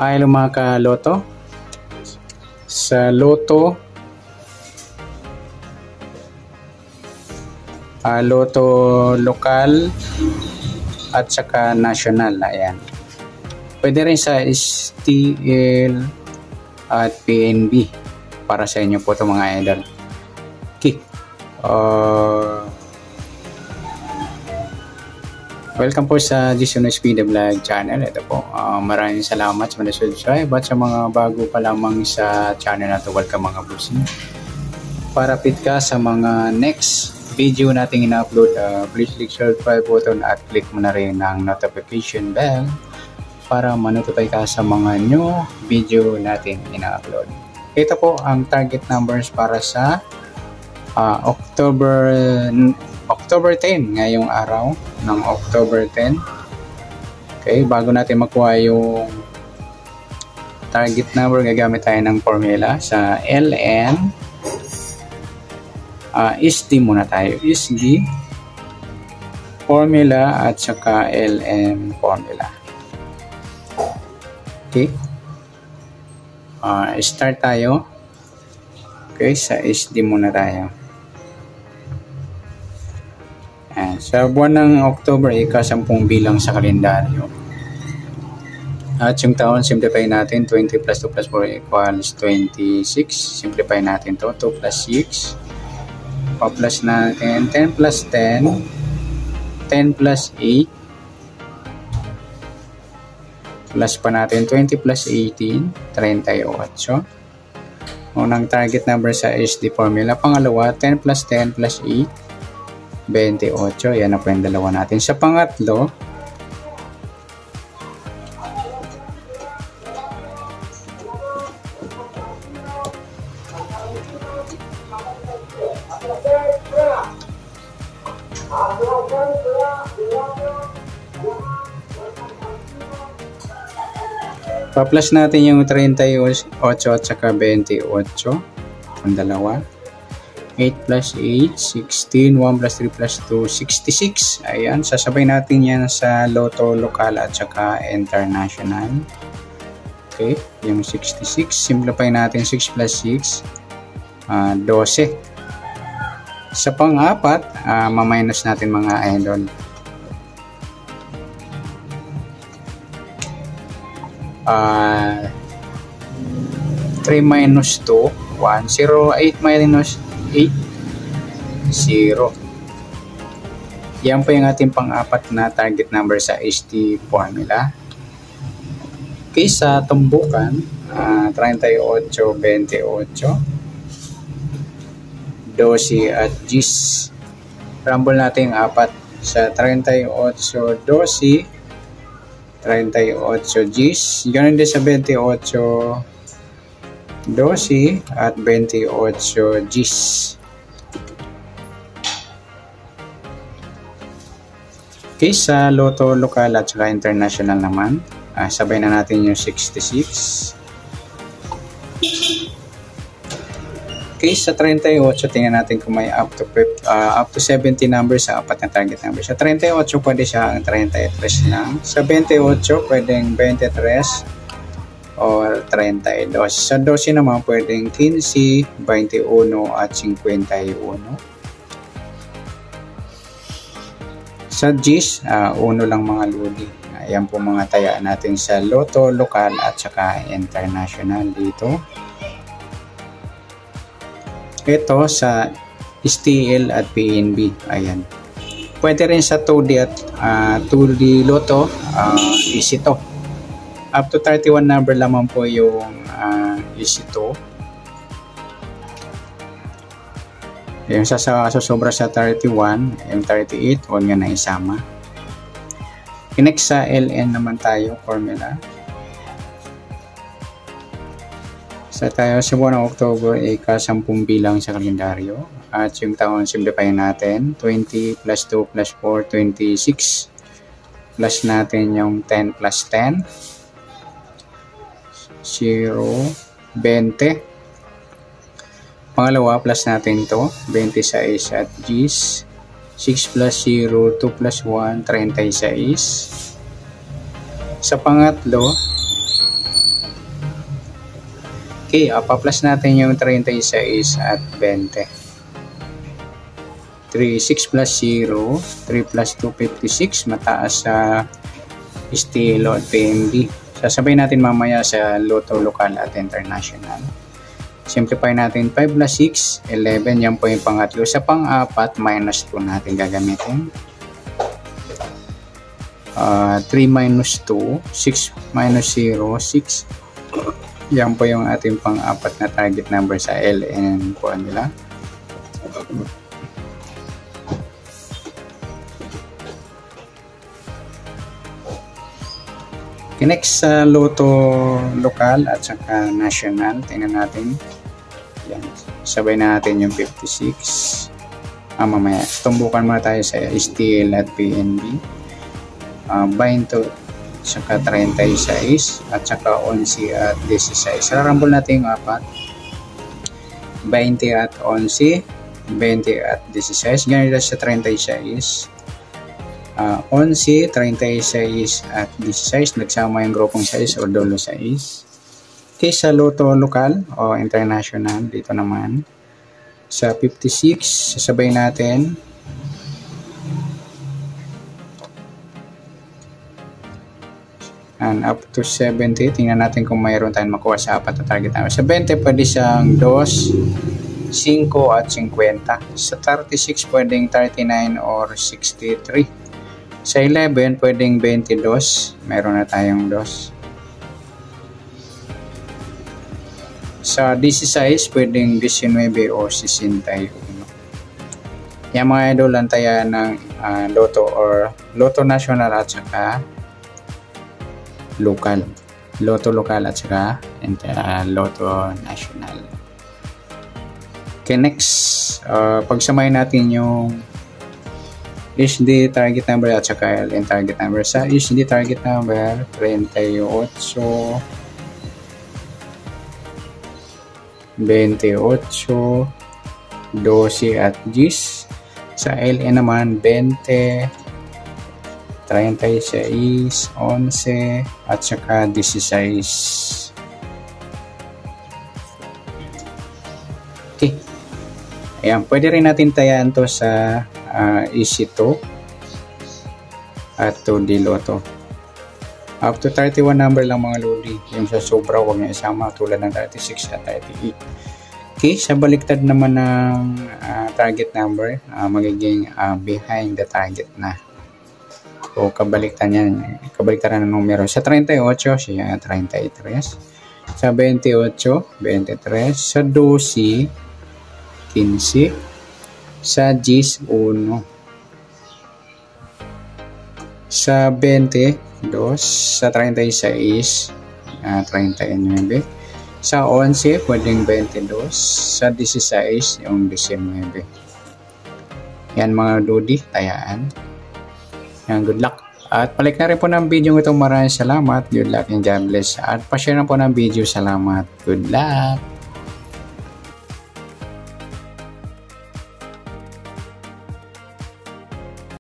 Hello mga ka-loto. Sa loto, loto lokal at saka national. Ayan. Pwede rin sa STL at PNB para sa inyo po ito mga idol. Okay. Welcome po sa Jason Speed Vlog channel. Ito po, maraming salamat sa mga subscribe at sa mga bago pa lamang sa channel na ito. Welcome mga bossing. Para update ka sa mga next video nating ina-upload, please click subscribe button at click mo na rin ang notification bell para manotify ka sa mga new video natin ina-upload. Ito po ang target numbers para sa October 10, ngayong araw ng October 10. Okay, bago natin makuha yung target number, gagamit tayo ng formula sa LN. SD muna tayo. SD formula at saka LN formula. Okay. Start tayo. Okay, sa SD muna tayo. Sa buwan ng October, ika-10 bilang sa kalendaryo. At yung taon, simplify natin. 20 plus 2 plus 4 equals 26. Simplify natin to. 2 plus 6. Pa-plus natin. 10 plus 10. 10 plus 8. Plus pa natin. 20 plus 18. 38. Unang target number sa SD formula. Pangalawa, 10 plus 10 plus 8. 28. Yan na po yung dalawa natin. Sa pangatlo, pa-plus natin yung 38 at saka 28. Ang dalawa. 8 plus 8, 16, 1 plus 3 plus 2, 66. Ayan, sasabay natin yan sa loto lokal at saka international. Okay, yung 66. Simplify natin 6 plus 6, 12. Sa pang-apat, ma-minus natin mga idol. Uh, 3 minus 2, 1, 0, 8 minus 8, 0. Yan po yung ating pang-apat na target number sa SD formula. Okay, sa tumbukan, 38, 28, 12 at 10. Rumble natin yung apat sa 38, 12, 38, 10. Ganun din sa 28, 12 at 28 Gs. Okay, sa loto lokal at saka international naman, sabay na natin yung 66. Okay, sa 38, tingnan natin kung may up to 70 numbers sa apat na target number. Sa 38, pwede siya ang 33 lang. Sa 28, pwedeng 23 or 32. Sa 12 naman pwedeng 15, 21 at 51. Sa Gs, 1 lang mga lodi. Ayan po mga taya natin sa loto lokal at saka international dito. Ito sa STL at PNB. Ayan. Pwede rin sa 2D at 2D loto, easy to. Up to 31 number lamang po yung easy to. Yung sobra sa 31, yung 38, huwag nga na isama. Next sa LN naman tayo, formula. Sa tayo sa buwan ng October, ika-10 bilang sa kalendaryo. At yung taon, simplify natin. 20 plus 2 plus 4, 26. Plus natin yung 10 plus 10. 0, 20. Pangalawa, plus natin to, 26 at G's. 6 plus 0, 2 plus 1, 36. Sa pangatlo, okay, pa-plus natin yung 36 at 20. 6 plus 0, 3 plus 2, 56. Mataas sa estilo at PMD. Sasabay natin mamaya sa Lotto Lokal at International. Simplify natin 5 plus 6, 11. Yan po yung pangatlo. Sa pang-apat, minus 2 natin gagamitin. 3 minus 2, 6 minus 0, 6. Yan po yung ating pang-apat na target number sa LN po nila. Okay, next sa Lotto Lokal at saka National, tingnan natin. Yan, sabay natin yung 56. Mamaya, tumbukan muna tayo sa STL at PNB. 20 saka 36 at saka 11 at 16. Rarambol natin yung apat. 20 at 11, 20 at 16. Ganito sa 36. 11, 36 at 16. Nagsama yung grupong 6 o dolo 6. Okay, sa Lotto Lokal o International, dito naman. Sa 56, sasabay natin. And up to 70, tingnan natin kung mayroon tayong makuha sa apat na target namin. Sa 20, pwede siyang 2, 5 at 50. Sa 36, pwedeng 39 or 63. Sa 11, pwedeng 22. Meron na tayong 2. Sa 16, pwedeng 19 o 61. Yan mga idol, antayan ng Lotto or Lotto National at saka Lokal. Lotto Lokal at saka Lotto National. Okay, next, pagsamahin natin yung HD target number at saka LN target number. Sa HD target number, 38, 28, 12 at 10. Sa LN naman, 20, 36, 11 at saka 16. Okay. Ayan, pwede rin natin tayaan to sa EC2 at 2D Lotto. Up to 31 number lang mga lodi. Yung sa sobra, huwag niya isama tulad ng 36 at 38. Okay, sa baliktad naman ng target number, magiging behind the target na. O kabaliktaran yan, kabaliktaran ng numero. Sa 38, siya 33. Sa 28, 23. Sa 12, 15. Sa 10, 1. Sa 20, 2. Sa 36, 39. Sa 11, pwedeng 22. Sa 16, yung 19. Yan mga lodi, tayaan. Yan, good luck. At palik na rin po ng video ito. Maraming salamat. Good luck and God bless. At pa-share na po ng video. Salamat. Good luck.